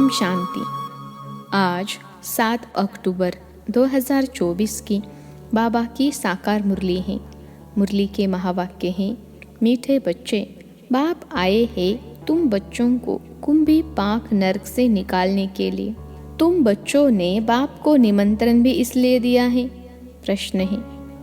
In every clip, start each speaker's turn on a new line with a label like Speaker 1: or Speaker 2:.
Speaker 1: ओम शांति। आज 7 अक्टूबर 2024 की बाबा की साकार मुरली है। मुरली के महावाक्य हैं, मीठे बच्चे, बाप आए हैं तुम बच्चों को कुंभी पाक नरक से निकालने के लिए। तुम बच्चों ने बाप को निमंत्रण भी इसलिए दिया है। प्रश्न है,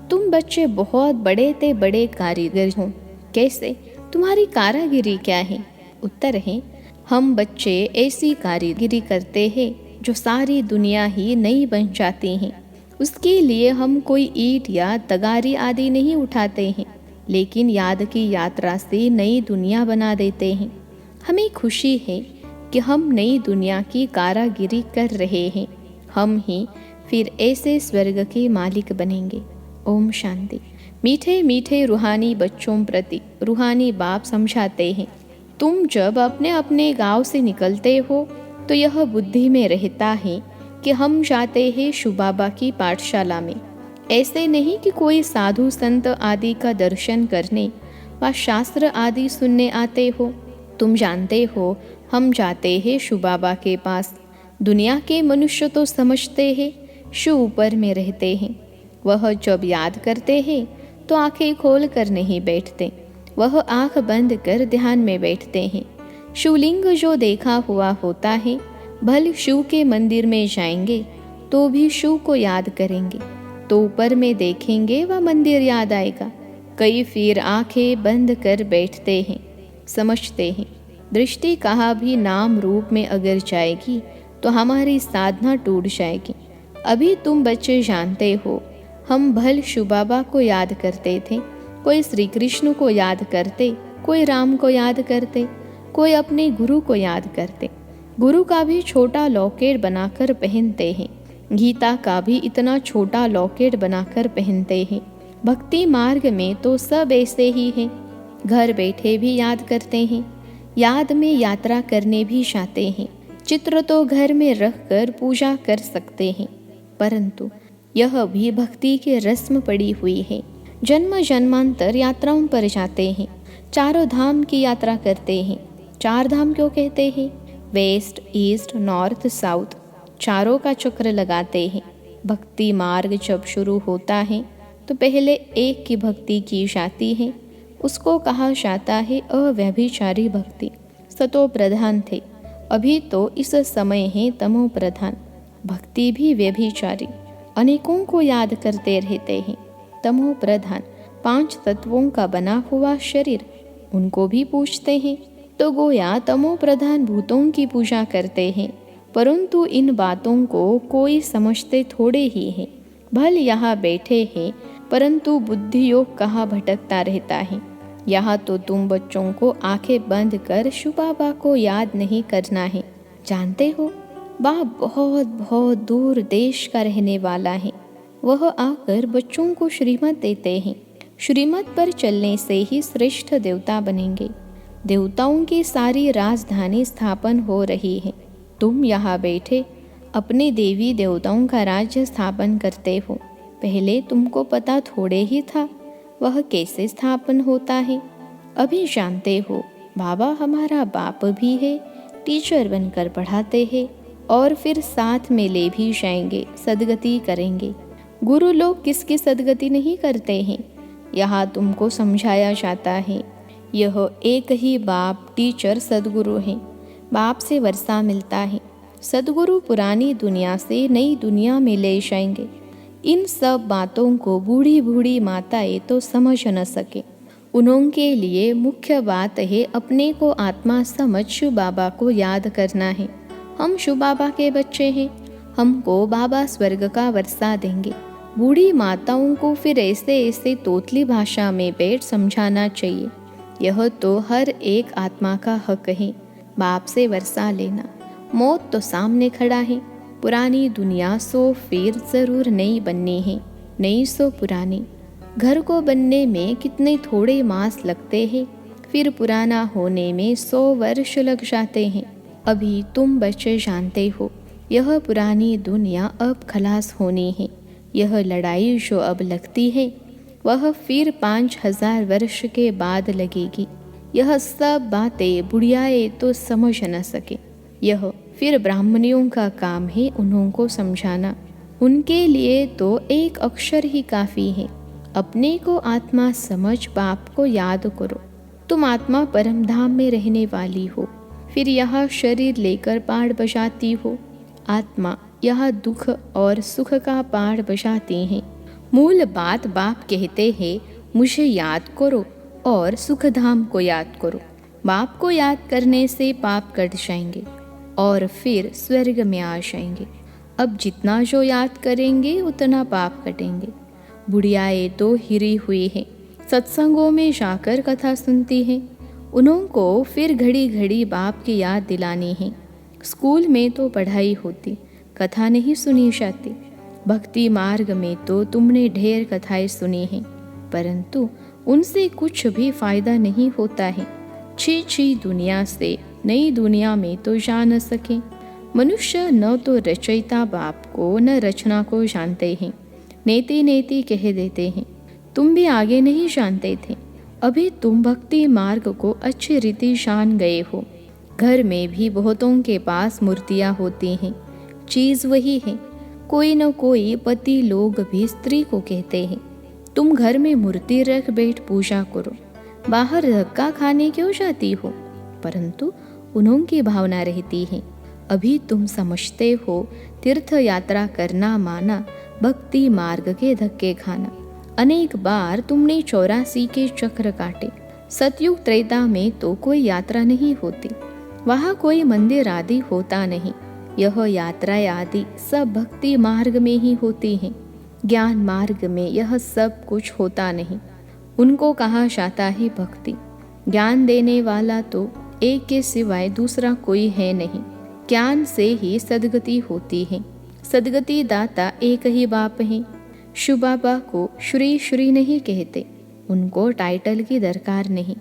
Speaker 1: तुम बच्चे बहुत बड़े ते बड़े कारीगर हो, कैसे? तुम्हारी कारागिरी क्या है? उत्तर है, हम बच्चे ऐसी कारीगिरी करते हैं जो सारी दुनिया ही नई बन जाती हैं। उसके लिए हम कोई ईंट या तगारी आदि नहीं उठाते हैं, लेकिन याद की यात्रा से नई दुनिया बना देते हैं। हमें खुशी है कि हम नई दुनिया की कारागिरी कर रहे हैं। हम ही फिर ऐसे स्वर्ग के मालिक बनेंगे। ओम शांति। मीठे मीठे रूहानी बच्चों प्रति रूहानी बाप समझाते हैं, तुम जब अपने अपने गांव से निकलते हो तो यह बुद्धि में रहता है कि हम जाते हैं शिव बाबा की पाठशाला में। ऐसे नहीं कि कोई साधु संत आदि का दर्शन करने व शास्त्र आदि सुनने आते हो। तुम जानते हो हम जाते हैं शिव बाबा के पास। दुनिया के मनुष्य तो समझते हैं शिव ऊपर में रहते हैं। वह जब याद करते हैं तो आंखें खोल कर नहीं बैठते, वह आंख बंद कर ध्यान में बैठते हैं। शिवलिंग जो देखा हुआ होता है, भल शिव के मंदिर में जाएंगे तो भी शिव को याद करेंगे, तो ऊपर में देखेंगे वह मंदिर याद आएगा। कई फिर आंखें बंद कर बैठते हैं, समझते हैं दृष्टि कहाँ भी नाम रूप में अगर जाएगी तो हमारी साधना टूट जाएगी। अभी तुम बच्चे जानते हो हम भल शिव बाबा को याद करते थे, कोई श्री कृष्ण को याद करते, कोई राम को याद करते, कोई अपने गुरु को याद करते। गुरु का भी छोटा लॉकेट बनाकर पहनते हैं, गीता का भी इतना छोटा लॉकेट बनाकर पहनते हैं। भक्ति मार्ग में तो सब ऐसे ही हैं, घर बैठे भी याद करते हैं, याद में यात्रा करने भी जाते हैं। चित्र तो घर में रख कर पूजा कर सकते हैं, परंतु यह भी भक्ति के रस्म पड़ी हुई है। जन्म जन्मांतर यात्राओं पर जाते हैं, चारों धाम की यात्रा करते हैं। 4 धाम क्यों कहते हैं? वेस्ट, ईस्ट, नॉर्थ, साउथ, चारों का चक्र लगाते हैं। भक्ति मार्ग जब शुरू होता है तो पहले एक की भक्ति की जाती है, उसको कहा जाता है अव्यभिचारी भक्ति। सतो प्रधान थे, अभी तो इस समय है तमो प्रधान। भक्ति भी व्यभिचारी, अनेकों को याद करते रहते हैं। तमो प्रधान 5 तत्वों का बना हुआ शरीर, उनको भी पूजते हैं, तो गोया तमो प्रधान भूतों की पूजा करते हैं। परंतु इन बातों को कोई समझते थोड़े ही हैं। भल यहाँ बैठे हैं, परंतु बुद्धि योग कहाँ भटकता रहता है। यहाँ तो तुम बच्चों को आंखें बंद कर शिव बाबा को याद नहीं करना है। जानते हो बाप बहुत बहुत दूर देश का रहने वाला है। वह आकर बच्चों को श्रीमत देते हैं। श्रीमत पर चलने से ही श्रेष्ठ देवता बनेंगे। देवताओं की सारी राजधानी स्थापन हो रही है। तुम यहाँ बैठे अपने देवी देवताओं का राज्य स्थापन करते हो। पहले तुमको पता थोड़े ही था वह कैसे स्थापन होता है। अभी जानते हो बाबा हमारा बाप भी है, टीचर बनकर पढ़ाते हैं और फिर साथ में ले भी जाएंगे, सदगति करेंगे। गुरु लोग किसकी सदगति नहीं करते हैं, यहाँ तुमको समझाया जाता है। यह एक ही बाप टीचर सदगुरु हैं। बाप से वर्षा मिलता है, सदगुरु पुरानी दुनिया से नई दुनिया में ले जाएंगे। इन सब बातों को बूढ़ी बूढ़ी माताएं तो समझ न सके। उनके लिए मुख्य बात है अपने को आत्मा समझ शिव बाबा को याद करना है। हम शिव बाबा के बच्चे हैं, हमको बाबा स्वर्ग का वर्षा देंगे। बूढ़ी माताओं को फिर ऐसे ऐसे तोतली भाषा में बैठ समझाना चाहिए। यह तो हर एक आत्मा का हक है, बाप से वर्षा लेना। मौत तो सामने खड़ा है। पुरानी दुनिया सो फिर जरूर नई बननी है, नई सो पुरानी। घर को बनने में कितने थोड़े मास लगते हैं, फिर पुराना होने में 100 वर्ष लग जाते हैं। अभी तुम बच्चे जानते हो यह पुरानी दुनिया अब खलास होनी है। यह लड़ाई जो अब लगती है वह फिर 5000 वर्ष के बाद लगेगी। यह सब बातें बुढ़ियाएं तो समझ न सके। यह फिर ब्राह्मणियों का काम है उन्हों को समझाना। उनके लिए तो एक अक्षर ही काफ़ी है। अपने को आत्मा समझ बाप को याद करो। तुम आत्मा परम धाम में रहने वाली हो, फिर यह शरीर लेकर पहाड़ बजाती हो। आत्मा यह दुख और सुख का पहाड़ बजाती हैं। मूल बात बाप कहते हैं, मुझे याद करो और सुख धाम को याद करो। बाप को याद करने से पाप कट जाएंगे और फिर स्वर्ग में आ जाएंगे। अब जितना जो याद करेंगे उतना पाप कटेंगे। बुढ़ियाएँ तो हिरी हुई हैं, सत्संगों में जाकर कथा सुनती हैं। उन्हों को फिर घड़ी घड़ी बाप की याद दिलानी है। स्कूल में तो पढ़ाई होती, कथा नहीं सुनी जाती। भक्ति मार्ग में तो तुमने ढेर कथाएं सुनी हैं, परंतु उनसे कुछ भी फायदा नहीं होता है। छी दुनिया से नई दुनिया में तो जा न सके। मनुष्य न तो रचयिता बाप को न रचना को जानते हैं। नेति नेति कह देते हैं। तुम भी आगे नहीं जानते थे, अभी तुम भक्ति मार्ग को अच्छी रीति जान गए हो। घर में भी बहुतों के पास मूर्तियाँ होती हैं, चीज़ वही है। कोई न कोई पति लोग भी स्त्री को कहते हैं, तुम घर में मूर्ति रख बैठ पूजा करो, बाहर धक्का खाने क्यों जाती हो। परंतु उन्हों की भावना रहती है। अभी तुम समझते हो तीर्थ यात्रा करना माना भक्ति मार्ग के धक्के खाना। अनेक बार तुमने 84 के चक्र काटे। सतयुग त्रेता में तो कोई यात्रा नहीं होती, वहाँ कोई मंदिर आदि होता नहीं। यह यात्रा आदि सब भक्ति मार्ग में ही होती हैं। ज्ञान मार्ग में यह सब कुछ होता नहीं। उनको कहा जाता है भक्ति। ज्ञान देने वाला तो एक के सिवाय दूसरा कोई है नहीं। ज्ञान से ही सद्गति होती है। सद्गति दाता एक ही बाप है। शिव बाबा को श्री श्री नहीं कहते, उनको टाइटल की दरकार नहीं।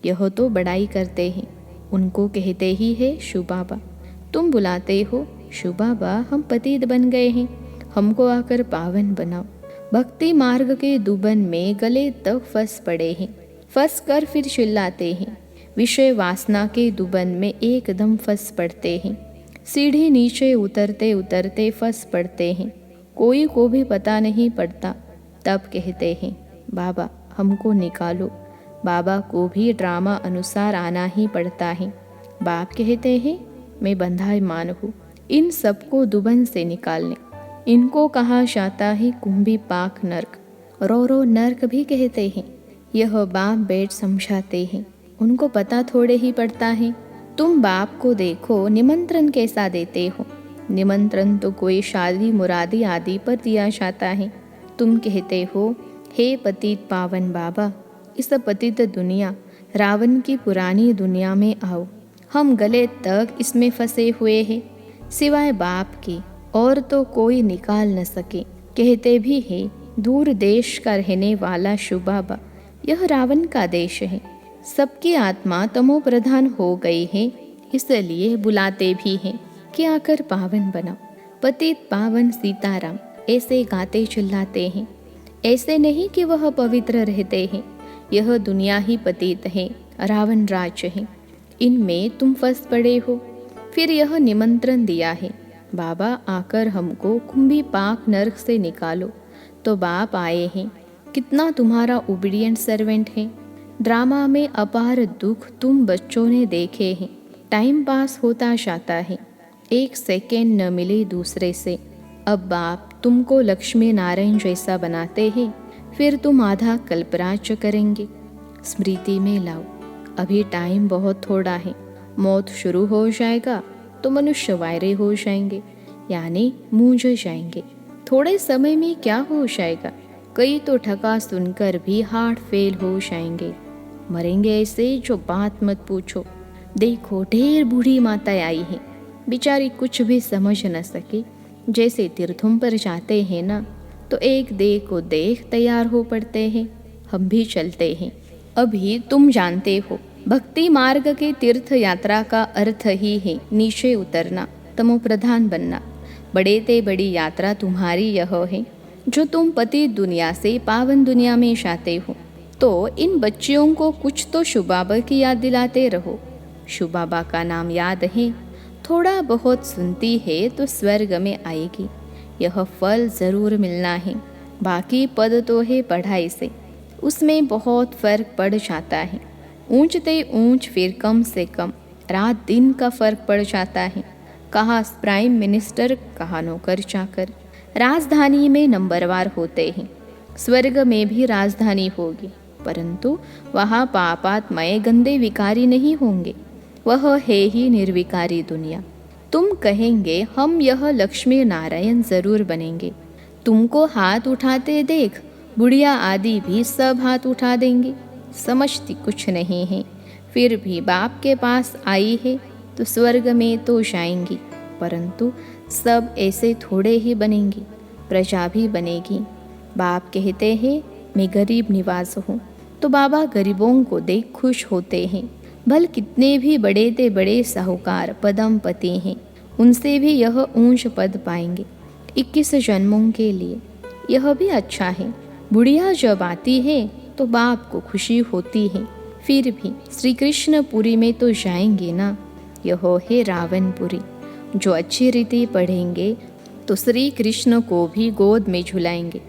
Speaker 1: यह तो बड़ाई करते हैं, उनको कहते ही है शिव बाबा। तुम बुलाते हो, शिव बाबा हम पतित बन गए हैं, हमको आकर पावन बनाओ। भक्ति मार्ग के दुबन में गले तक फंस पड़े हैं, फंस कर फिर चिल्लाते हैं। विषय वासना के दुबन में एकदम फंस पड़ते हैं। सीढ़ी नीचे उतरते उतरते फंस पड़ते हैं, कोई को भी पता नहीं पड़ता। तब कहते हैं, बाबा हमको निकालो। बाबा को भी ड्रामा अनुसार आना ही पड़ता है। बाप कहते हैं, मैं बंधायमान हूँ इन सबको दुबन से निकालने। इनको कहा जाता है कुंभी पाक नर्क, रो नर्क भी कहते हैं। यह बाप बैठ समझाते हैं, उनको पता थोड़े ही पड़ता है। तुम बाप को देखो निमंत्रण कैसा देते हो। निमंत्रण तो कोई शादी मुरादी आदि पर दिया जाता है। तुम कहते हो, हे पतित पावन बाबा, इस पतित दुनिया रावण की पुरानी दुनिया में आओ। हम गले तक इसमें फंसे हुए हैं, सिवाय बाप के और तो कोई निकाल न सके। कहते भी है, दूर देश का रहने वाला शिव बाबा, यह रावण का देश है। सबकी आत्मा तमो प्रधान हो गई है, इसलिए बुलाते भी हैं कि आकर पावन बनाओ। पतित पावन सीताराम ऐसे गाते चिल्लाते हैं। ऐसे नहीं कि वह पवित्र रहते हैं। यह दुनिया ही पतित है, रावण राज्य है, इनमें तुम फंस पड़े हो। फिर यह निमंत्रण दिया है, बाबा आकर हमको कुंभी पाक नर्क से निकालो। तो बाप आए हैं, कितना तुम्हारा ओबीडिएंट सर्वेंट है। ड्रामा में अपार दुख तुम बच्चों ने देखे हैं। टाइम पास होता जाता है, एक सेकेंड न मिले दूसरे से। अब बाप तुमको लक्ष्मी नारायण जैसा बनाते हैं, फिर तुम आधा कल्पराज्य करेंगे। स्मृति में लाओ, अभी टाइम बहुत थोड़ा है। मौत शुरू हो जाएगा तो मनुष्य वायरे हो जाएंगे, यानी मूंझ जाएंगे। थोड़े समय में क्या हो जाएगा, कई तो ठका सुनकर भी हार्ट फेल हो जाएंगे। मरेंगे ऐसे जो बात मत पूछो। देखो ढेर बूढ़ी माताएं आई हैं, बेचारी कुछ भी समझ न सके। जैसे तीर्थों पर जाते हैं ना, तो एक देख को देख तैयार हो पड़ते हैं। हम भी चलते हैं। अभी तुम जानते हो भक्ति मार्ग के तीर्थ यात्रा का अर्थ ही है नीचे उतरना, तमो प्रधान बनना। बड़े ते बड़ी यात्रा तुम्हारी यह है, जो तुम पति दुनिया से पावन दुनिया में जाते हो। तो इन बच्चियों को कुछ तो शिव बाबा की याद दिलाते रहो। शिव बाबा का नाम याद है थोड़ा बहुत सुनती है तो स्वर्ग में आएगी, यह फल ज़रूर मिलना है। बाकी पद तो है पढ़ाई से, उसमें बहुत फर्क पड़ जाता है। ऊंचते ऊंच फिर कम से कम रात दिन का फर्क पड़ जाता है। कहाँ प्राइम मिनिस्टर, कहाँ नौकर चाकर। राजधानी में नंबरवार होते हैं, स्वर्ग में भी राजधानी होगी, परंतु वहाँ पापात्मय गंदे विकारी नहीं होंगे। वह है ही निर्विकारी दुनिया। तुम कहेंगे हम यह लक्ष्मी नारायण जरूर बनेंगे। तुमको हाथ उठाते देख बुढ़िया आदि भी सब हाथ उठा देंगे। समझती कुछ नहीं है, फिर भी बाप के पास आई है तो स्वर्ग में तो जाएंगी, परंतु सब ऐसे थोड़े ही बनेंगी, प्रजा भी बनेगी। बाप कहते हैं मैं गरीब निवास हूँ, तो बाबा गरीबों को देख खुश होते हैं। भल कितने भी बड़े ते बड़े साहूकार पदमपति हैं, उनसे भी यह ऊंच पद पाएंगे 21 जन्मों के लिए। यह भी अच्छा है। बुढ़िया जब आती है तो बाप को खुशी होती है, फिर भी श्री कृष्णपुरी में तो जाएंगे ना। यह है रावणपुरी। जो अच्छी रीति पढ़ेंगे तो श्री कृष्ण को भी गोद में झुलाएंगे।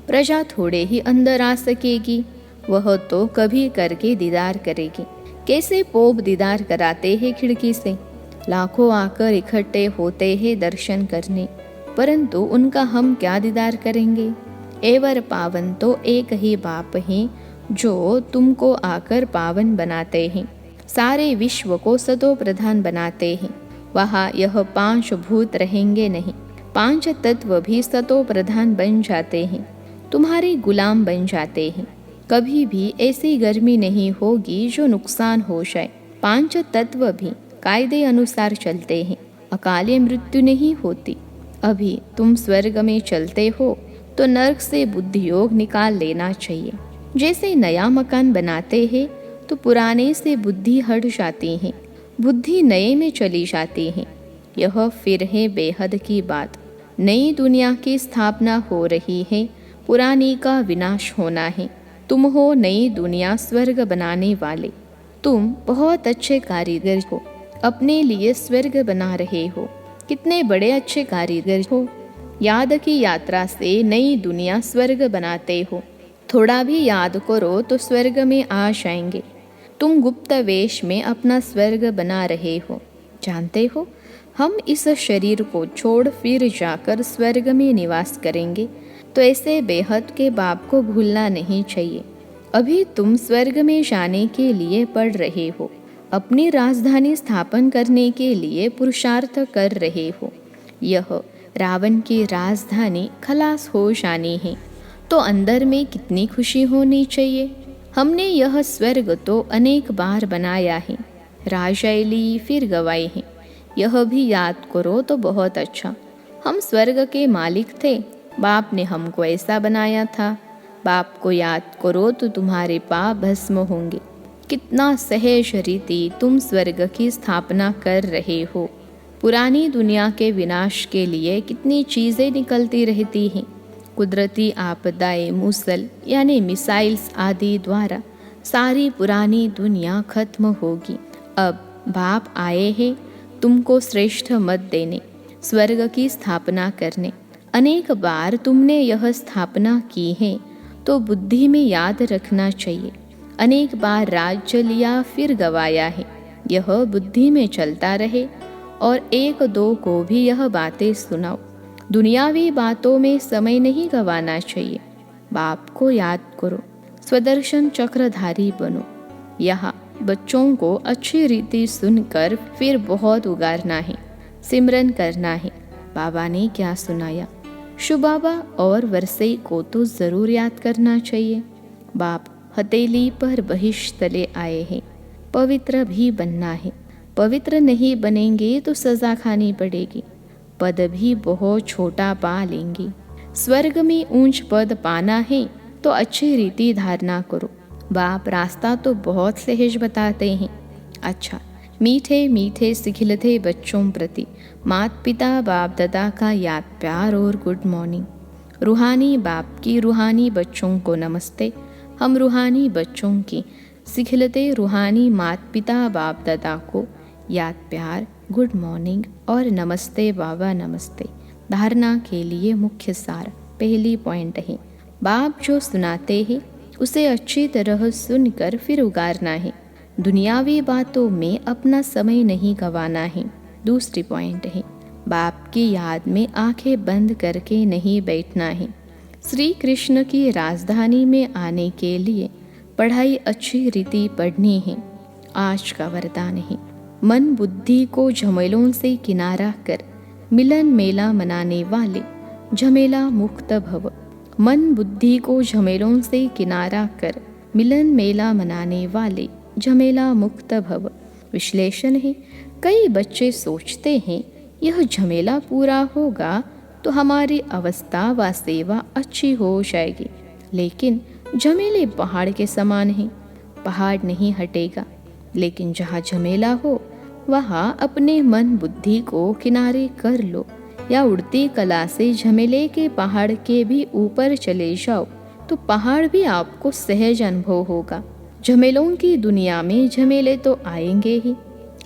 Speaker 1: प्रजा थोड़े ही अंदर आ सकेगी, वह तो कभी करके दीदार करेगी। कैसे पोप दीदार कराते हैं खिड़की से, लाखों आकर इकट्ठे होते हैं दर्शन करने, परंतु उनका हम क्या दीदार करेंगे। एवर पावन तो एक ही बाप हैं जो तुमको आकर पावन बनाते हैं, सारे विश्व को सतो प्रधान बनाते हैं। वहाँ यह 5 भूत रहेंगे नहीं, 5 तत्व भी सतो प्रधान बन जाते हैं, तुम्हारे गुलाम बन जाते हैं। कभी भी ऐसी गर्मी नहीं होगी जो नुकसान हो जाए। 5 तत्व भी कायदे अनुसार चलते हैं, अकाले मृत्यु नहीं होती। अभी तुम स्वर्ग में चलते हो तो नर्क से बुद्धि योग निकाल लेना चाहिए। जैसे नया मकान बनाते हैं तो पुराने से बुद्धि हट जाती है, बुद्धि नए में चली जाती है। यह फिर है बेहद की बात। नई दुनिया की स्थापना हो रही है, पुरानी का विनाश होना है। तुम हो नई दुनिया स्वर्ग बनाने वाले। तुम बहुत अच्छे कारीगर हो, अपने लिए स्वर्ग बना रहे हो। कितने बड़े अच्छे कारीगर हो। याद की यात्रा से नई दुनिया स्वर्ग बनाते हो। थोड़ा भी याद करो तो स्वर्ग में आ जाएंगे। तुम गुप्त वेश में अपना स्वर्ग बना रहे हो। जानते हो, हम इस शरीर को छोड़ फिर जाकर स्वर्ग में निवास करेंगे, तो ऐसे बेहद के बाप को भूलना नहीं चाहिए। अभी तुम स्वर्ग में जाने के लिए पढ़ रहे हो, अपनी राजधानी स्थापन करने के लिए पुरुषार्थ कर रहे हो। यह रावण की राजधानी खलास हो जानी है तो अंदर में कितनी खुशी होनी चाहिए। हमने यह स्वर्ग तो अनेक बार बनाया है, राजाएं ली फिर गवाए हैं। यह भी याद करो तो बहुत अच्छा। हम स्वर्ग के मालिक थे, बाप ने हमको ऐसा बनाया था। बाप को याद करो तो तुम्हारे पाप भस्म होंगे। कितना सहज रीति तुम स्वर्ग की स्थापना कर रहे हो। पुरानी दुनिया के विनाश के लिए कितनी चीज़ें निकलती रहती हैं। कुदरती आपदाएं, मूसल यानी मिसाइल्स आदि द्वारा सारी पुरानी दुनिया खत्म होगी। अब बाप आए हैं तुमको श्रेष्ठ मत देने, स्वर्ग की स्थापना करने। अनेक बार तुमने यह स्थापना की है तो बुद्धि में याद रखना चाहिए। अनेक बार राज्य लिया फिर गवाया है, यह बुद्धि में चलता रहे। और 1-2 को भी यह बातें सुनाओ। दुनियावी बातों में समय नहीं गंवाना चाहिए। बाप को याद करो, स्वदर्शन चक्रधारी बनो। यहाँ बच्चों को अच्छी रीति सुनकर फिर बहुत उगारना है, सिमरन करना है। बाबा ने क्या सुनाया, शुभ बाबा और वर्षे को तो ज़रूर याद करना चाहिए। बाप हथेली पर बहिष तले आए हैं, पवित्र भी बनना है। पवित्र नहीं बनेंगे तो सज़ा खानी पड़ेगी, पद भी बहुत छोटा पा लेंगी। स्वर्ग में ऊंच पद पाना है तो अच्छी रीति धारणा करो। बाप रास्ता तो बहुत सहज बताते हैं। अच्छा, मीठे मीठे सिखिलते बच्चों प्रति माता पिता बाप दादा का याद प्यार और गुड मॉर्निंग। रूहानी बाप की रूहानी बच्चों को नमस्ते। हम रूहानी बच्चों की सिखिलते रूहानी माता पिता बाप दादा को याद प्यार गुड मॉर्निंग और नमस्ते बाबा नमस्ते। धारणा के लिए मुख्य सार। पहली पॉइंट है, बाप जो सुनाते हैं उसे अच्छी तरह सुनकर फिर उगारना है। दुनियावी बातों में अपना समय नहीं गंवाना है। दूसरी पॉइंट है, बाप की याद में आंखें बंद करके नहीं बैठना है। श्री कृष्ण की राजधानी में आने के लिए पढ़ाई अच्छी रीति पढ़नी है। आज का वरदान है, मन बुद्धि को झमेलों से किनारा कर मिलन मेला मनाने वाले झमेला मुक्त भव। मन बुद्धि को झमेलों से किनारा कर मिलन मेला मनाने वाले झमेला मुक्त भव। विश्लेषण है, कई बच्चे सोचते हैं यह झमेला पूरा होगा तो हमारी अवस्था व सेवा अच्छी हो जाएगी, लेकिन झमेले पहाड़ के समान हैं। पहाड़ नहीं हटेगा, लेकिन जहाँ झमेला हो वहाँ अपने मन बुद्धि को किनारे कर लो, या उड़ती कला से झमेले के पहाड़ के भी ऊपर चले जाओ तो पहाड़ भी आपको सहज अनुभव होगा। झमेलों की दुनिया में झमेले तो आएंगे ही,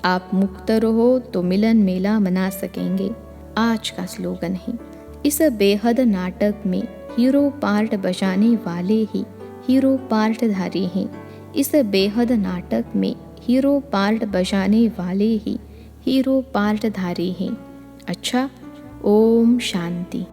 Speaker 1: आप मुक्त रहो तो मिलन मेला मना सकेंगे। आज का स्लोगन है, इस बेहद नाटक में हीरो पार्ट बजाने वाले ही हीरो पार्टधारी हैं। इस बेहद नाटक में हीरो पार्ट बजाने वाले ही हीरो पार्टधारी हैं। अच्छा, ओम शांति।